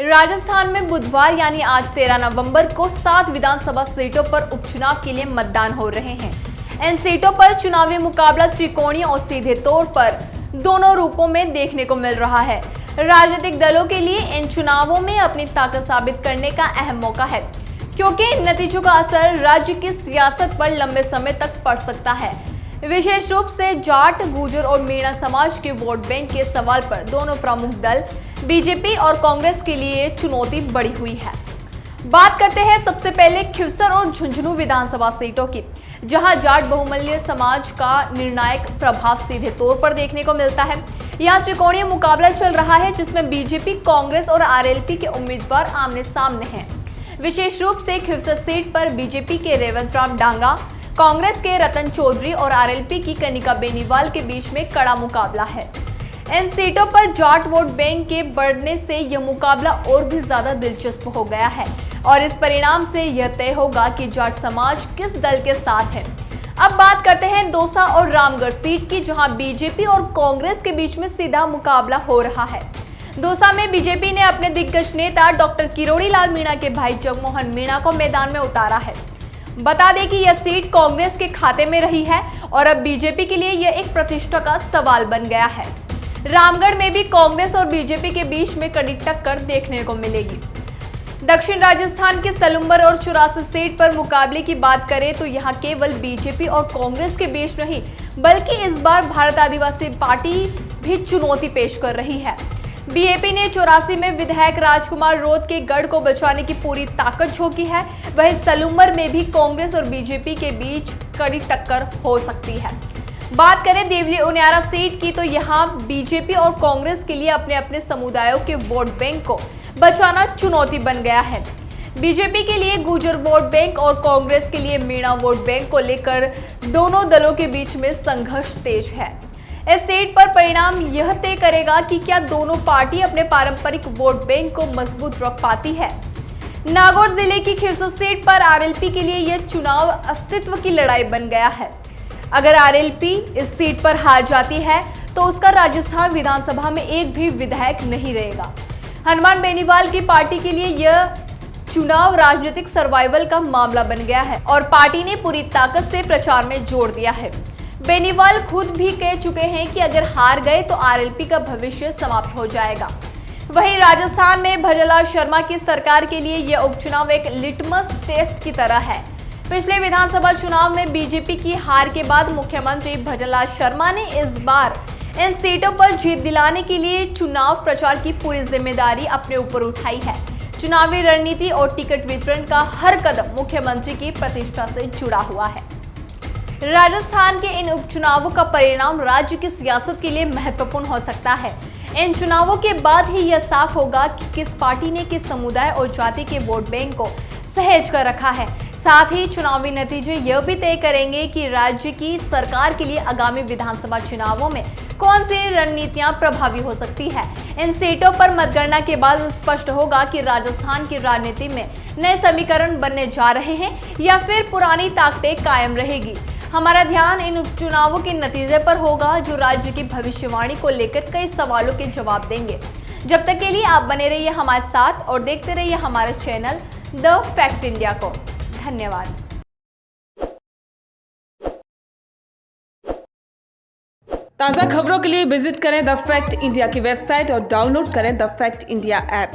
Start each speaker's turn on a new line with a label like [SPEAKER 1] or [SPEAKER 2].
[SPEAKER 1] राजस्थान में बुधवार यानी आज 13 नवंबर को 7 विधानसभा सीटों पर उपचुनाव के लिए मतदान हो रहे हैं। इन सीटों पर चुनावी मुकाबला त्रिकोणीय और सीधे तौर पर दोनों रूपों में देखने को मिल रहा है। राजनीतिक दलों के लिए इन चुनावों में अपनी ताकत साबित करने का अहम मौका है, क्योंकि इन नतीजों का असर राज्य की सियासत पर लंबे समय तक पड़ सकता है। विशेष रूप से जाट, गुर्जर और मीणा समाज के वोट बैंक के सवाल पर दोनों प्रमुख दल बीजेपी और कांग्रेस के लिए चुनौती बढ़ी हुई है। बात करते हैं सबसे पहले खिवसर और झुंझुनू विधानसभा सीटों की, जहां जाट बहुमूल्य समाज का निर्णायक प्रभाव सीधे तौर पर देखने को मिलता है। यहां त्रिकोणीय मुकाबला चल रहा है, जिसमें बीजेपी, कांग्रेस और आरएलपी के उम्मीदवार आमने सामने हैं। विशेष रूप से खिवसर सीट पर बीजेपी के रेवंत राम डांगा, कांग्रेस के रतन चौधरी और आरएलपी की कनिका बेनीवाल के बीच में कड़ा मुकाबला है। इन सीटों पर जाट वोट बैंक के बढ़ने से यह मुकाबला और भी ज्यादा दिलचस्प हो गया है और इस परिणाम से यह तय होगा कि जाट समाज किस दल के साथ है। अब बात करते हैं दौसा और रामगढ़ सीट की, जहां बीजेपी और कांग्रेस के बीच में सीधा मुकाबला हो रहा है। दौसा में बीजेपी ने अपने दिग्गज नेता डॉक्टर किरोड़ी लाल मीणा के भाई जगमोहन मीणा को मैदान में उतारा है। बता दें कि यह सीट कांग्रेस के खाते में रही है और अब बीजेपी के लिए यह एक प्रतिष्ठा का सवाल बन गया है। रामगढ़ में भी कांग्रेस और बीजेपी के बीच में कड़ी टक्कर देखने को मिलेगी। दक्षिण राजस्थान के सलूम्बर और 84 सीट पर मुकाबले की बात करें तो यहां केवल बीजेपी और कांग्रेस के बीच नहीं, बल्कि इस बार भारत आदिवासी पार्टी भी चुनौती पेश कर रही है। बीएपी ने 84 में विधायक राजकुमार रोत के गढ़ को बचाने की पूरी ताकत झोंकी है। वहीं सलूम्बर में भी कांग्रेस और बीजेपी के बीच कड़ी टक्कर हो सकती है। बात करें देवली उनियारा सीट की, तो यहां बीजेपी और कांग्रेस के लिए अपने अपने समुदायों के वोट बैंक को बचाना चुनौती बन गया है। बीजेपी के लिए गुर्जर वोट बैंक और कांग्रेस के लिए मीणा वोट बैंक को लेकर दोनों दलों के बीच में संघर्ष तेज है। इस सीट पर परिणाम यह तय करेगा कि क्या दोनों पार्टी अपने पारंपरिक वोट बैंक को मजबूत रख पाती है। नागौर जिले की खिवसर सीट पर आरएलपी के लिए यह चुनाव अस्तित्व की लड़ाई बन गया है। अगर आरएलपी इस सीट पर हार जाती है तो उसका राजस्थान विधानसभा में एक भी विधायक नहीं रहेगा। हनुमान बेनीवाल की पार्टी के लिए यह चुनाव राजनीतिक सर्वाइवल का मामला बन गया है और पार्टी ने पूरी ताकत से प्रचार में जोड़ दिया है। बेनीवाल खुद भी कह चुके हैं कि अगर हार गए तो आरएलपी का भविष्य समाप्त हो जाएगा। वहीं राजस्थान में भजनलाल शर्मा की सरकार के लिए यह उपचुनाव एक लिटमस टेस्ट की तरह है। पिछले विधानसभा चुनाव में बीजेपी की हार के बाद मुख्यमंत्री भजनलाल शर्मा ने इस बार इन सीटों पर जीत दिलाने के लिए चुनाव प्रचार की पूरी जिम्मेदारी अपने ऊपर उठाई है। चुनावी रणनीति और टिकट वितरण का हर कदम मुख्यमंत्री की प्रतिष्ठा से जुड़ा हुआ है। राजस्थान के इन उपचुनावों का परिणाम राज्य की सियासत के लिए महत्वपूर्ण हो सकता है। इन चुनावों के बाद ही यह साफ होगा कि किस पार्टी ने किस समुदाय और जाति के वोट बैंक को सहेज कर रखा है। साथ ही चुनावी नतीजे यह भी तय करेंगे कि राज्य की सरकार के लिए आगामी विधानसभा चुनावों में कौन सी रणनीतियां प्रभावी हो सकती है। इन सीटों पर मतगणना के बाद स्पष्ट होगा कि राजस्थान की राजनीति में नए समीकरण बनने जा रहे हैं या फिर पुरानी ताकतें कायम रहेगी। हमारा ध्यान इन उपचुनावों के नतीजे पर होगा, जो राज्य की भविष्यवाणी को लेकर कई सवालों के जवाब देंगे। जब तक के लिए आप बने रहिए हमारे साथ और देखते रहिए हमारे चैनल द फैक्ट इंडिया को। धन्यवाद।
[SPEAKER 2] ताज़ा खबरों के लिए विजिट करें द फैक्ट इंडिया की वेबसाइट और डाउनलोड करें द फैक्ट इंडिया ऐप।